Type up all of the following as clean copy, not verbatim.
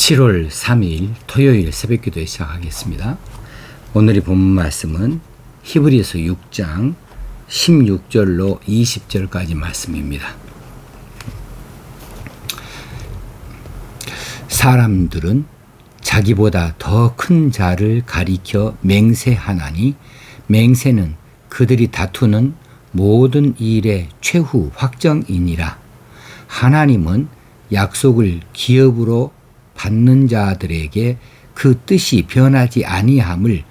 7월 3일 토요일 새벽기도에 시작하겠습니다. 오늘의 본문 말씀은 히브리서 6장 16절로 20절까지 말씀입니다. 사람들은 자기보다 더 큰 자를 가리켜 맹세하나니 맹세는 그들이 다투는 모든 일의 최후 확정이니라. 하나님은 약속을 기업으로 받는 자들에게 그 뜻이 변하지 아니함을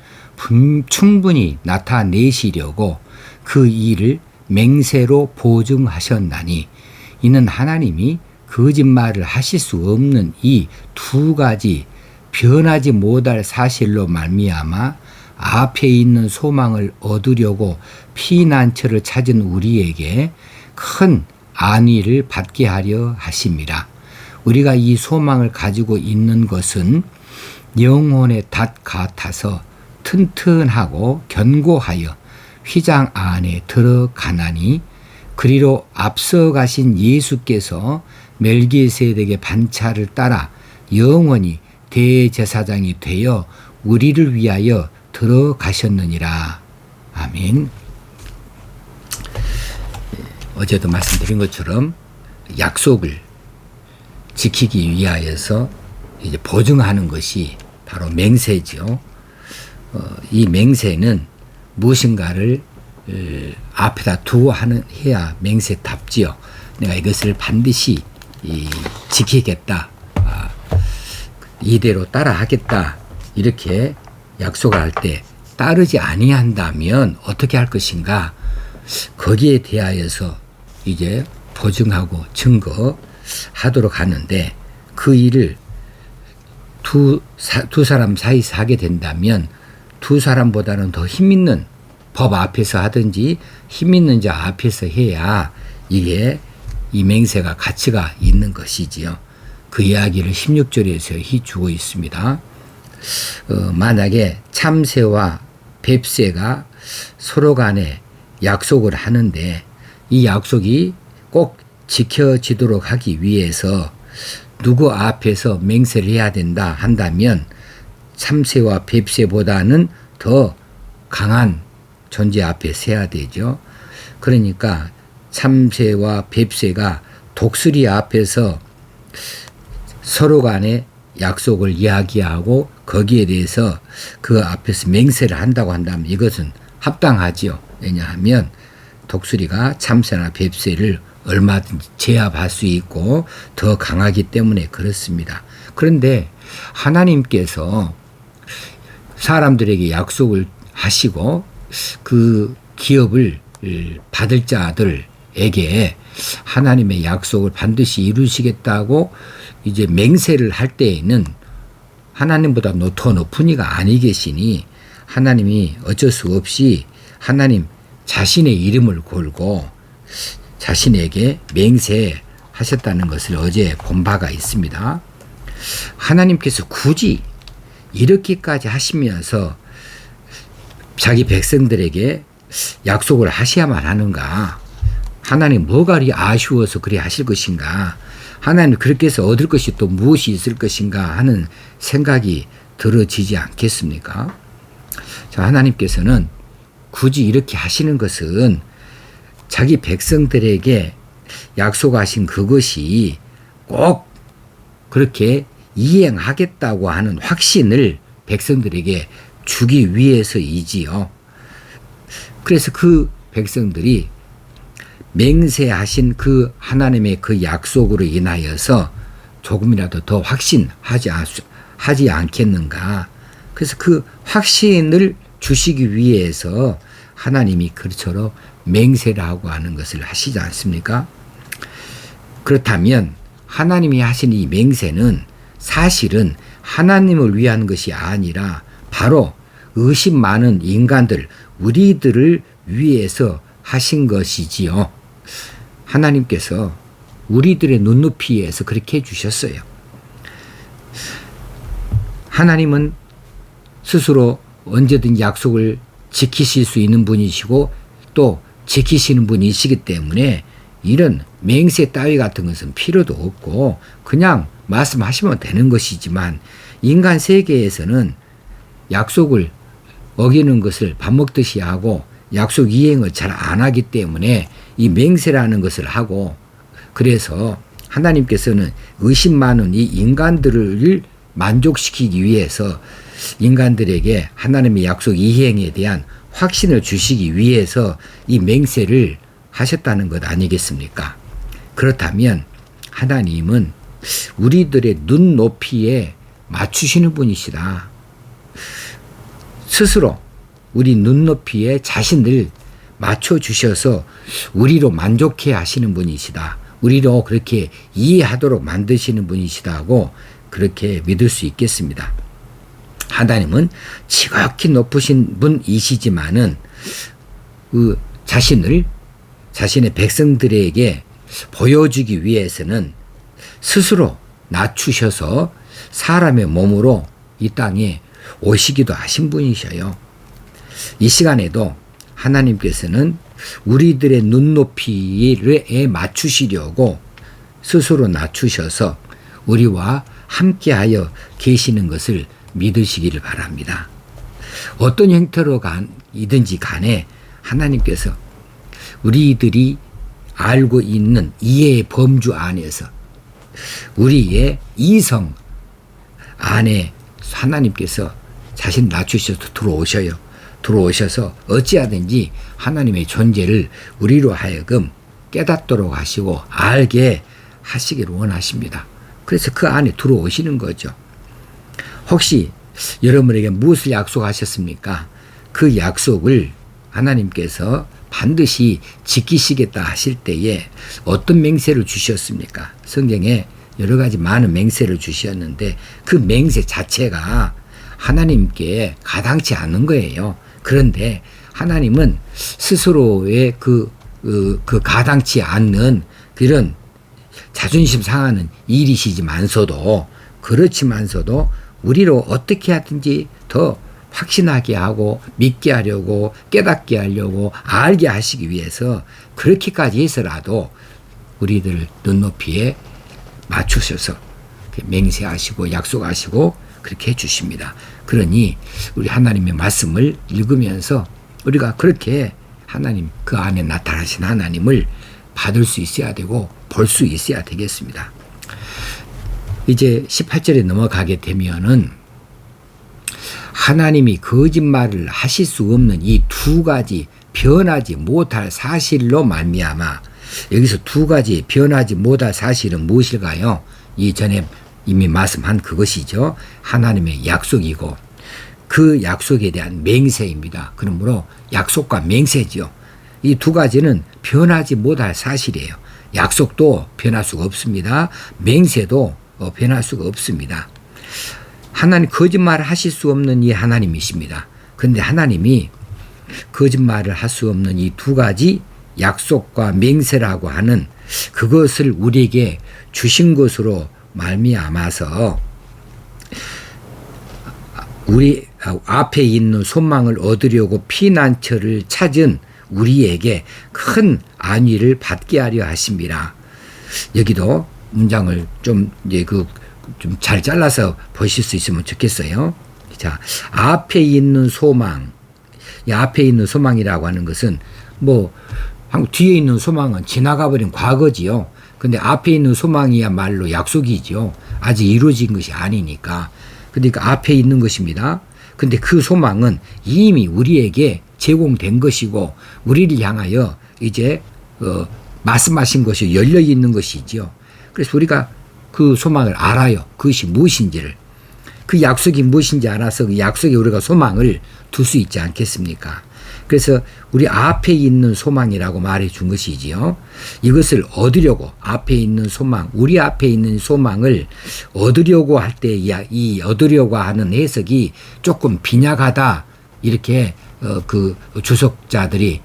충분히 나타내시려고 그 일을 맹세로 보증하셨나니 이는 하나님이 거짓말을 하실 수 없는 이 두 가지 변하지 못할 사실로 말미암아 앞에 있는 소망을 얻으려고 피난처를 찾은 우리에게 큰 안위를 받게 하려 하심이라. 우리가 이 소망을 가지고 있는 것은 영혼의 닷 같아서 튼튼하고 견고하여 휘장 안에 들어가나니 그리로 앞서 가신 예수께서 멜기세덱의 반차를 따라 영원히 대제사장이 되어 우리를 위하여 들어가셨느니라. 아멘. 어제도 말씀드린 것처럼 약속을 지키기 위하여서 이제 보증하는 것이 바로 맹세죠. 이 맹세는 무엇인가를 앞에다 두고 해야 맹세답지요. 내가 이것을 반드시 지키겠다, 이대로 따라하겠다, 이렇게 약속을 할 때 따르지 아니한다면 어떻게 할 것인가? 거기에 대하여서 이제 보증하고 증거하도록 하는데, 그 일을 두 사람 사이에서 하게 된다면 두 사람보다는 더 힘있는 법 앞에서 하든지 힘있는 자 앞에서 해야 이게 이 맹세가 가치가 있는 것이지요. 그 이야기를 16절에서 해주고 있습니다. 만약에 참새와 뱁새가 서로 간에 약속을 하는데 이 약속이 꼭 지켜지도록 하기 위해서 누구 앞에서 맹세를 해야 된다 한다면 참새와 뱁새보다는 더 강한 존재 앞에서 해야 되죠. 그러니까 참새와 뱁새가 독수리 앞에서 서로 간에 약속을 이야기하고 거기에 대해서 그 앞에서 맹세를 한다고 한다면 이것은 합당하지요. 왜냐하면 독수리가 참새나 뱁새를 얼마든지 제압할 수 있고 더 강하기 때문에 그렇습니다. 그런데 하나님께서 사람들에게 약속을 하시고 그 기업을 받을 자들에게 하나님의 약속을 반드시 이루시겠다고 이제 맹세를 할 때에는 하나님보다 더 높은 이가 아니 계시니 하나님이 어쩔 수 없이 하나님 자신의 이름을 걸고 자신에게 맹세하셨다는 것을 어제 본 바가 있습니다. 하나님께서 굳이 이렇게까지 하시면서 자기 백성들에게 약속을 하셔야만 하는가? 하나님 뭐가 아쉬워서 그래 하실 것인가? 하나님 그렇게 해서 얻을 것이 또 무엇이 있을 것인가 하는 생각이 들어지지 않겠습니까? 자, 하나님께서는 굳이 이렇게 하시는 것은 자기 백성들에게 약속하신 그것이 꼭 그렇게 이행하겠다고 하는 확신을 백성들에게 주기 위해서이지요. 그래서 그 백성들이 맹세하신 그 하나님의 그 약속으로 인하여서 조금이라도 더 하지 않겠는가. 그래서 그 확신을 주시기 위해서 하나님이 그처럼 맹세를 하고 하는 것을 하시지 않습니까? 그렇다면 하나님이 하신 이 맹세는 사실은 하나님을 위한 것이 아니라 바로 의심 많은 인간들, 우리들을 위해서 하신 것이지요. 하나님께서 우리들의 눈높이에서 그렇게 해주셨어요. 하나님은 스스로 언제든 약속을 지키실 수 있는 분이시고 또 지키시는 분이시기 때문에 이런 맹세 따위 같은 것은 필요도 없고 그냥 말씀하시면 되는 것이지만 인간 세계에서는 약속을 어기는 것을 밥 먹듯이 하고 약속 이행을 잘 안 하기 때문에 이 맹세라는 것을 하고, 그래서 하나님께서는 의심 많은 이 인간들을 만족시키기 위해서 인간들에게 하나님의 약속 이행에 대한 확신을 주시기 위해서 이 맹세를 하셨다는 것 아니겠습니까? 그렇다면 하나님은 우리들의 눈높이에 맞추시는 분이시다. 스스로 우리 눈높이에 자신을 맞춰주셔서 우리로 만족해 하시는 분이시다. 우리로 그렇게 이해하도록 만드시는 분이시다고 그렇게 믿을 수 있겠습니다. 하나님은 지극히 높으신 분이시지만은 그 자신의 백성들에게 보여주기 위해서는 스스로 낮추셔서 사람의 몸으로 이 땅에 오시기도 하신 분이셔요. 이 시간에도 하나님께서는 우리들의 눈높이에 맞추시려고 스스로 낮추셔서 우리와 함께하여 계시는 것을 믿으시기를 바랍니다. 어떤 형태로이든지 간에 하나님께서 우리들이 알고 있는 이해의 범주 안에서 우리의 이성 안에 하나님께서 자신 낮추셔서 들어오셔서 어찌하든지 하나님의 존재를 우리로 하여금 깨닫도록 하시고 알게 하시기를 원하십니다. 그래서 그 안에 들어오시는 거죠. 혹시 여러분에게 무엇을 약속하셨습니까? 그 약속을 하나님께서 반드시 지키시겠다 하실 때에 어떤 맹세를 주셨습니까? 성경에 여러 가지 많은 맹세를 주셨는데 그 맹세 자체가 하나님께 가당치 않은 거예요. 그런데 하나님은 스스로의 그 가당치 않는 그런 자존심 상하는 일이시지만서도 그렇지만서도 우리로 어떻게 하든지 더 확신하게 하고 믿게 하려고 깨닫게 하려고 알게 하시기 위해서 그렇게까지 해서라도 우리들 눈높이에 맞추셔서 맹세하시고 약속하시고 그렇게 해주십니다. 그러니 우리 하나님의 말씀을 읽으면서 우리가 그렇게 하나님 그 안에 나타나신 하나님을 받을 수 있어야 되고 볼 수 있어야 되겠습니다. 이제 18절에 넘어가게 되면은 하나님이 거짓말을 하실 수 없는 이 두 가지 변하지 못할 사실로 말미암아, 여기서 두 가지 변하지 못할 사실은 무엇일까요? 이전에 이미 말씀한 그것이죠. 하나님의 약속이고 그 약속에 대한 맹세입니다. 그러므로 약속과 맹세죠. 이 두 가지는 변하지 못할 사실이에요. 약속도 변할 수가 없습니다. 맹세도 변할 수가 없습니다. 하나님 거짓말을 하실 수 없는 이 하나님이십니다. 그런데 하나님이 거짓말을 할 수 없는 이 두 가지 약속과 맹세라고 하는 그것을 우리에게 주신 것으로 말미암아서 우리 앞에 있는 소망을 얻으려고 피난처를 찾은 우리에게 큰 안위를 받게 하려 하십니다. 여기도 문장을 좀 잘 잘라서 보실 수 있으면 좋겠어요. 자, 앞에 있는 소망. 이 앞에 있는 소망이라고 하는 것은 뒤에 있는 소망은 지나가 버린 과거지요. 근데 앞에 있는 소망이야말로 약속이죠. 아직 이루어진 것이 아니니까. 그러니까 앞에 있는 것입니다. 근데 그 소망은 이미 우리에게 제공된 것이고 우리를 향하여 이제 말씀하신 것이 열려 있는 것이지요. 그래서 우리가 그 소망을 알아요. 그것이 무엇인지를. 그 약속이 무엇인지 알아서 그 약속에 우리가 소망을 둘 수 있지 않겠습니까? 그래서 우리 앞에 있는 소망이라고 말해 준 것이지요. 이것을 얻으려고 앞에 있는 소망, 우리 앞에 있는 소망을 얻으려고 할 때 이 얻으려고 하는 해석이 조금 빈약하다. 이렇게 그 주석자들이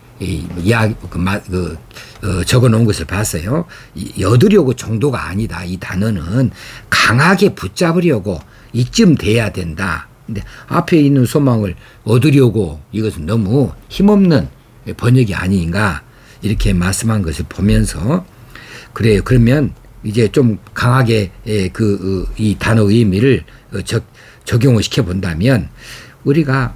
적어 놓은 것을 봤어요. 얻으려고 정도가 아니다. 이 단어는 강하게 붙잡으려고 이쯤 돼야 된다. 근데 앞에 있는 소망을 얻으려고 이것은 너무 힘없는 번역이 아닌가 이렇게 말씀한 것을 보면서 그래요. 그러면 이제 좀 강하게 이 단어 의미를 적용을 시켜 본다면 우리가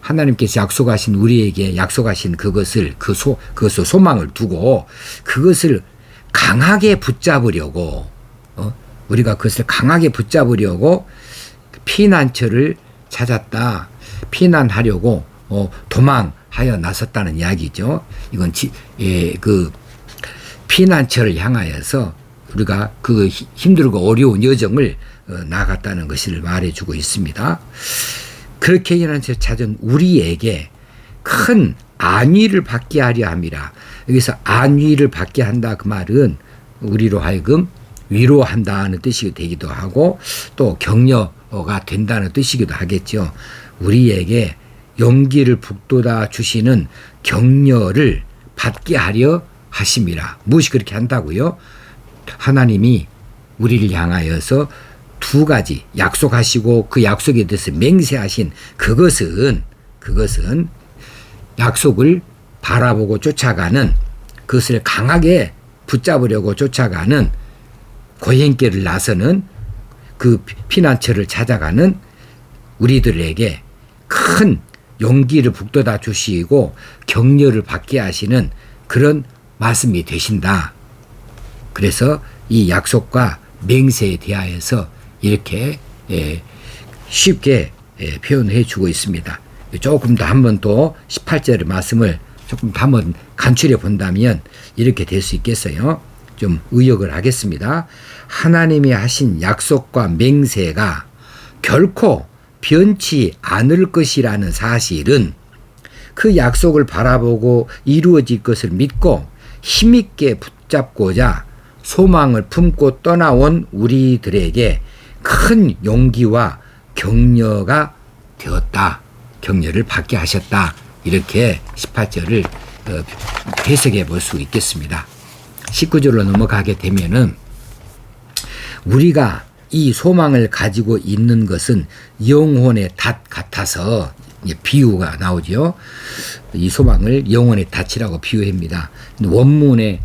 하나님께서 약속하신 우리에게 약속하신 그것을 그것을 소망을 두고 그것을 강하게 붙잡으려고 우리가 그것을 강하게 붙잡으려고 피난처를 찾았다. 피난하려고 도망하여 나섰다는 이야기죠. 이건 그 피난처를 향하여서 우리가 그 힘들고 어려운 여정을 나갔다는 것을 말해주고 있습니다. 그렇게 피난처를 찾은 우리에게 큰 안위를 받게 하려 함이라. 여기서 안위를 받게 한다 그 말은 우리로 하여금 위로한다는 뜻이 되기도 하고 또 격려가 된다는 뜻이기도 하겠죠. 우리에게 용기를 북돋아 주시는 격려를 받게 하려 하심이라. 무엇이 그렇게 한다고요? 하나님이 우리를 향하여서 두 가지 약속하시고 그 약속에 대해서 맹세하신 그것은 약속을 바라보고 쫓아가는 그것을 강하게 붙잡으려고 쫓아가는 고행길을 나서는 그 피난처를 찾아가는 우리들에게 큰 용기를 북돋아 주시고 격려를 받게 하시는 그런 말씀이 되신다. 그래서 이 약속과 맹세에 대하여서 이렇게 쉽게 표현해 주고 있습니다. 조금 더 한 번 더 18절의 말씀을 조금 더 한번 간추려 본다면 이렇게 될 수 있겠어요. 좀 의역을 하겠습니다. 하나님이 하신 약속과 맹세가 결코 변치 않을 것이라는 사실은 그 약속을 바라보고 이루어질 것을 믿고 힘있게 붙잡고자 소망을 품고 떠나온 우리들에게 큰 용기와 격려가 되었다. 격려를 받게 하셨다. 이렇게 18절을 해석해 볼 수 있겠습니다. 19절로 넘어가게 되면은 우리가 이 소망을 가지고 있는 것은 영혼의 닷 같아서 비유가 나오죠. 이 소망을 영혼의 닷이라고 비유합니다. 원문에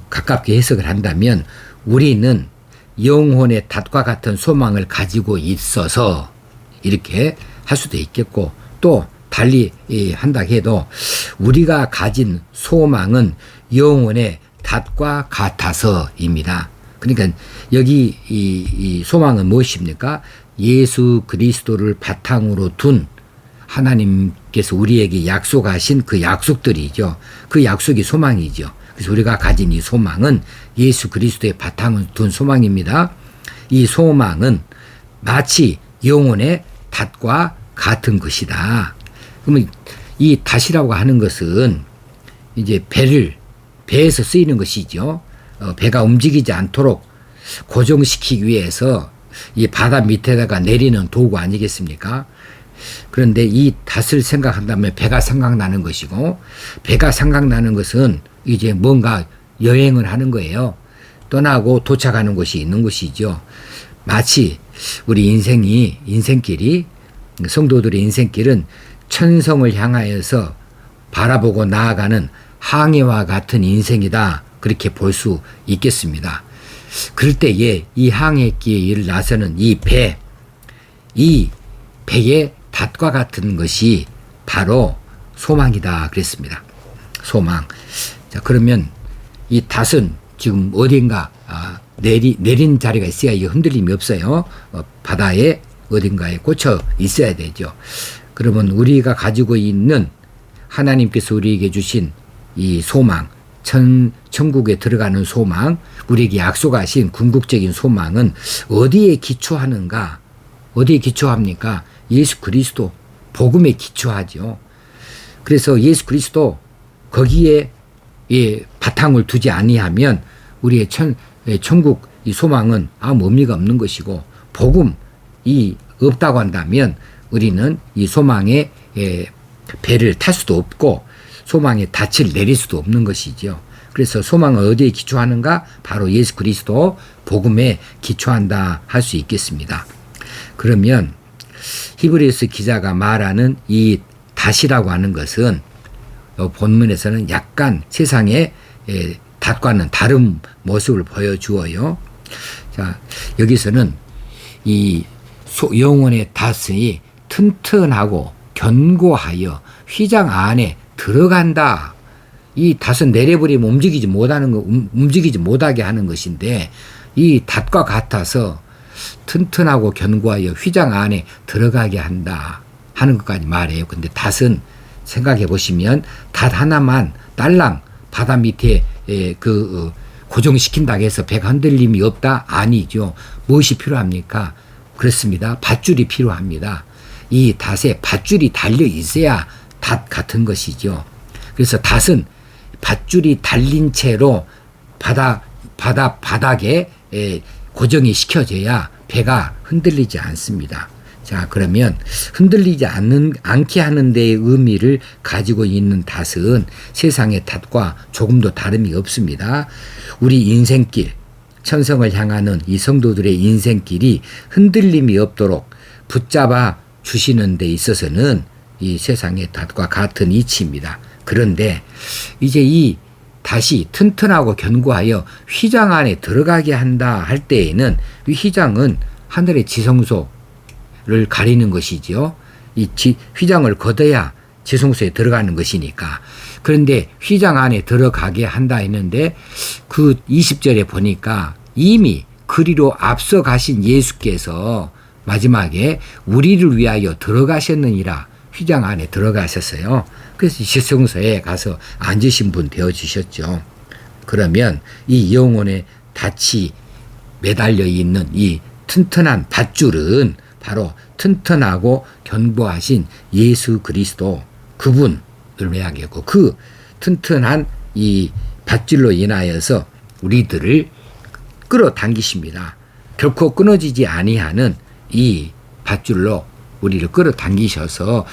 가깝게 해석을 한다면 우리는 영혼의 닷과 같은 소망을 가지고 있어서 이렇게 할 수도 있겠고 또 달리 한다 해도 우리가 가진 소망은 영혼의 닷과 같아서입니다. 그러니까 여기 이 소망은 무엇입니까? 예수 그리스도를 바탕으로 둔 하나님께서 우리에게 약속하신 그 약속들이죠. 그 약속이 소망이죠. 그래서 우리가 가진 이 소망은 예수 그리스도의 바탕을 둔 소망입니다. 이 소망은 마치 영혼의 닷과 같은 것이다. 그러면 이 닷이라고 하는 것은 이제 배에서 쓰이는 것이죠. 배가 움직이지 않도록 고정시키기 위해서 이 바다 밑에다가 내리는 도구 아니겠습니까? 그런데 이 닷을 생각한다면 배가 생각나는 것이고 배가 생각나는 것은 이제 뭔가 여행을 하는 거예요. 떠나고 도착하는 곳이 있는 것이죠. 마치 우리 인생길이 성도들의 인생길은 천성을 향하여서 바라보고 나아가는 항해와 같은 인생이다. 그렇게 볼 수 있겠습니다. 그럴 때에 이 항해길을 나서는 이 배의 닷과 같은 것이 바로 소망이다. 그랬습니다. 소망. 자, 그러면 이 닷은 지금 어딘가 내린 자리가 있어야 이 흔들림이 없어요. 바다에 어딘가에 꽂혀 있어야 되죠. 그러면 우리가 가지고 있는 하나님께서 우리에게 주신 이 소망, 천국에 들어가는 소망, 우리에게 약속하신 궁극적인 소망은 어디에 기초하는가? 어디에 기초합니까? 예수 그리스도 복음에 기초하죠. 그래서 예수 그리스도 거기에 바탕을 두지 아니하면 우리의 천국 이 소망은 아무 의미가 없는 것이고 복음이 없다고 한다면 우리는 이 소망의 배를 탈 수도 없고 소망의 닻을 내릴 수도 없는 것이죠. 그래서 소망은 어디에 기초하는가? 바로 예수 그리스도 복음에 기초한다 할 수 있겠습니다. 그러면 히브리서 기자가 말하는 이 닷이라고 하는 것은 본문에서는 약간 세상의 닷과는 다른 모습을 보여주어요. 자, 여기서는 이 영혼의 닷이 튼튼하고 견고하여 휘장 안에 들어간다. 이 닷은 내려버리면 움직이지 못하게 하는 것인데, 이 닷과 같아서 튼튼하고 견고하여 휘장 안에 들어가게 한다 하는 것까지 말해요. 근데 닷은 생각해 보시면 닷 하나만 딸랑 바다 밑에 고정시킨다고 해서 배가 흔들림이 없다? 아니죠. 무엇이 필요합니까? 그렇습니다. 밧줄이 필요합니다. 이 닷에 밧줄이 달려 있어야 닷 같은 것이죠. 그래서 닷은 밧줄이 달린 채로 바닥에 고정이 시켜져야 배가 흔들리지 않습니다. 자, 그러면 흔들리지 않게 하는 데의 의미를 가지고 있는 닷은 세상의 닷과 조금도 다름이 없습니다. 우리 인생길, 천성을 향하는 이 성도들의 인생길이 흔들림이 없도록 붙잡아 주시는 데 있어서는 이 세상의 닷과 같은 이치입니다. 그런데 이제 이 닷이 튼튼하고 견고하여 휘장 안에 들어가게 한다 할 때에는 이 휘장은 하늘의 지성소를 가리는 것이죠. 이 휘장을 걷어야 지성소에 들어가는 것이니까. 그런데 휘장 안에 들어가게 한다 했는데 그 20절에 보니까 이미 그리로 앞서 가신 예수께서 마지막에 우리를 위하여 들어가셨느니라. 휘장 안에 들어가셨어요. 그래서 지성소에 가서 앉으신 분 되어주셨죠. 그러면 이 영혼의 닷이 매달려 있는 이 튼튼한 밧줄은 바로 튼튼하고 견고하신 예수 그리스도 그분을 매야겠고, 그 튼튼한 이 밧줄로 인하여서 우리들을 끌어당기십니다. 결코 끊어지지 아니하는 이 밧줄로 우리를 끌어당기셔서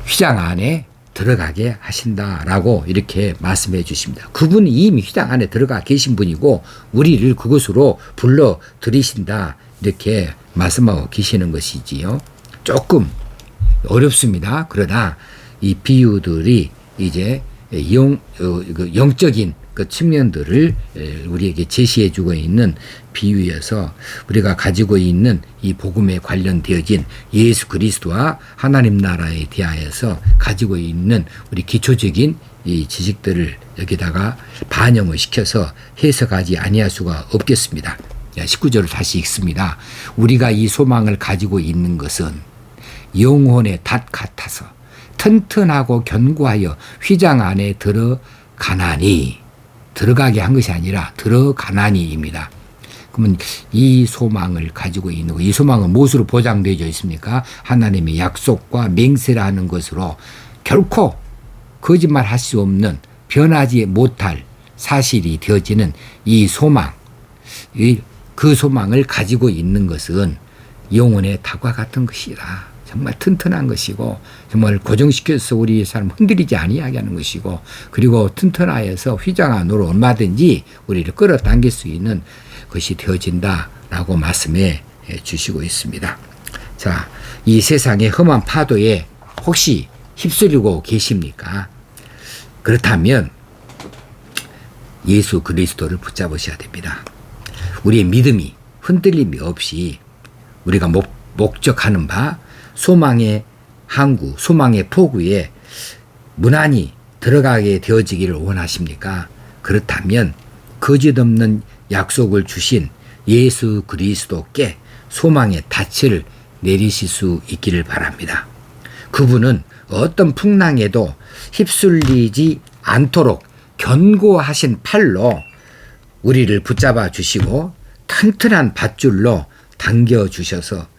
휘장 안에 들어가게 하신다라고 이렇게 말씀해 주십니다. 그분이 이미 휘장 안에 들어가 계신 분이고 우리를 그곳으로 불러 들이신다, 이렇게 말씀하고 계시는 것이지요. 조금 어렵습니다. 그러나 이 비유들이 이제 영적인 그 측면들을 우리에게 제시해 주고 있는 비유여서 우리가 가지고 있는 이 복음에 관련되어진 예수 그리스도와 하나님 나라에 대하여서 가지고 있는 우리 기초적인 이 지식들을 여기다가 반영을 시켜서 해석하지 아니할 수가 없겠습니다. 19절을 다시 읽습니다. 우리가 이 소망을 가지고 있는 것은 영혼의 닷 같아서 튼튼하고 견고하여 휘장 안에 들어가나니, 들어가게 한 것이 아니라 들어가나니입니다. 그러면 이 소망을 가지고 있는 거, 이 소망은 무엇으로 보장되어 있습니까? 하나님의 약속과 맹세라는 것으로 결코 거짓말할 수 없는, 변하지 못할 사실이 되어지는 이 소망, 그 소망을 가지고 있는 것은 영혼의 닷과 같은 것이다. 정말 튼튼한 것이고 정말 고정시켜서 우리 삶을 흔들리지 아니하게 하는 것이고, 그리고 튼튼하여서 휘장 안으로 얼마든지 우리를 끌어당길 수 있는 것이 되어진다라고 말씀해 주시고 있습니다. 자, 이 세상의 험한 파도에 혹시 휩쓸리고 계십니까? 그렇다면 예수 그리스도를 붙잡으셔야 됩니다. 우리의 믿음이 흔들림이 없이 우리가 목적하는 바 소망의 항구, 소망의 포구에 무난히 들어가게 되어지기를 원하십니까? 그렇다면 거짓없는 약속을 주신 예수 그리스도께 소망의 닻을 내리실 수 있기를 바랍니다. 그분은 어떤 풍랑에도 휩쓸리지 않도록 견고하신 팔로 우리를 붙잡아 주시고 튼튼한 밧줄로 당겨 주셔서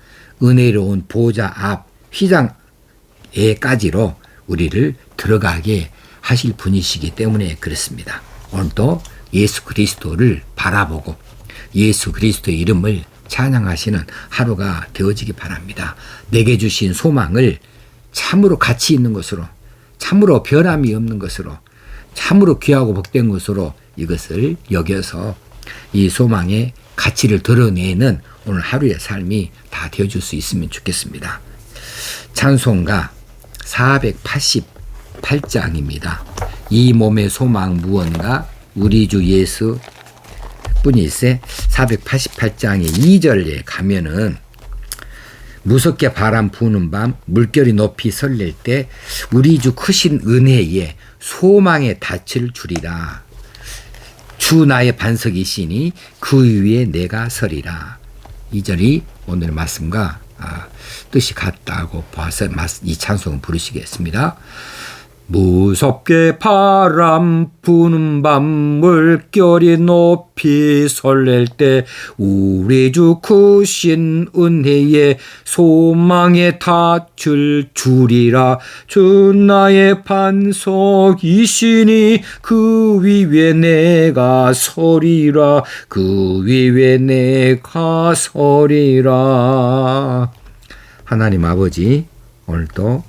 은혜로운 보좌 앞 휘장에까지로 우리를 들어가게 하실 분이시기 때문에 그렇습니다. 오늘도 예수 그리스도를 바라보고 예수 그리스도의 이름을 찬양하시는 하루가 되어지기 바랍니다. 내게 주신 소망을 참으로 가치 있는 것으로, 참으로 변함이 없는 것으로, 참으로 귀하고 복된 것으로 이것을 여겨서 이 소망의 가치를 드러내는 오늘 하루의 삶이 다 되어줄 수 있으면 좋겠습니다. 찬송가 488장입니다. 이 몸의 소망 무언가 우리 주 예수 뿐일세. 488장의 2절에 가면은 무섭게 바람 부는 밤 물결이 높이 설릴 때 우리 주 크신 은혜에 소망의 닻을 주리라. 주 나의 반석이시니 그 위에 내가 서리라. 이 절이 오늘 말씀과 뜻이 같다고 봐서 이 찬송을 부르시겠습니다. 무섭게 바람 부는 밤 물결이 높이 설렐 때 우리 주 크신 은혜에 소망의 닻을 주리라. 주 나의 반석이시니 그 위에 내가 서리라. 그 위에 내가 서리라. 하나님 아버지, 오늘도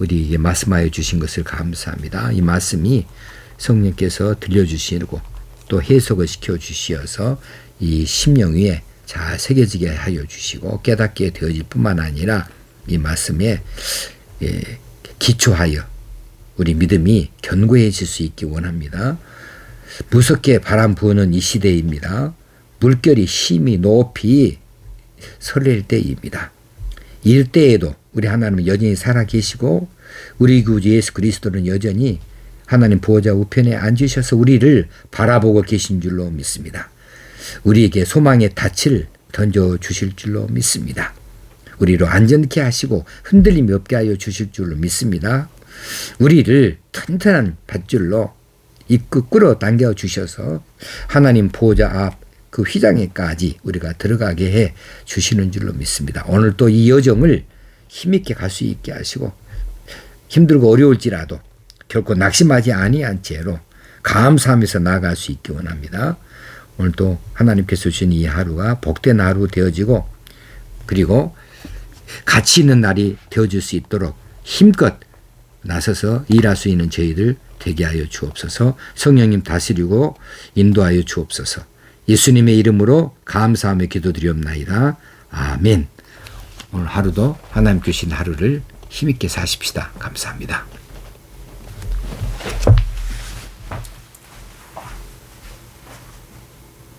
우리에게 말씀하여 주신 것을 감사합니다. 이 말씀이 성령께서 들려주시고 또 해석을 시켜주시어서 이 심령 위에 잘 새겨지게 하여 주시고 깨닫게 되어질 뿐만 아니라 이 말씀에 기초하여 우리 믿음이 견고해질 수 있기 원합니다. 무섭게 바람 부는 이 시대입니다. 물결이 심히 높이 설릴 때입니다. 이때에도 우리 하나님은 여전히 살아계시고 우리 구주 예수 그리스도는 여전히 하나님 보호자 우편에 앉으셔서 우리를 바라보고 계신 줄로 믿습니다. 우리에게 소망의 닻을 던져주실 줄로 믿습니다. 우리로 안전케 하시고 흔들림이 없게 하여 주실 줄로 믿습니다. 우리를 튼튼한 밧줄로 이끌어 끌어당겨 주셔서 하나님 보호자 앞 그 휘장에까지 우리가 들어가게 해 주시는 줄로 믿습니다. 오늘 또 이 여정을 힘있게 갈 수 있게 하시고 힘들고 어려울지라도 결코 낙심하지 아니한 채로 감사하면서 나아갈 수 있기 원합니다. 오늘도 하나님께서 주신 이 하루가 복된 하루 되어지고 그리고 가치 있는 날이 되어질 수 있도록 힘껏 나서서 일할 수 있는 저희들 되게 하여 주옵소서. 성령님 다스리고 인도하여 주옵소서. 예수님의 이름으로 감사하며 기도드리옵나이다. 아멘. 오늘 하루도 하나님 주신 하루를 힘있게 사십시다. 감사합니다.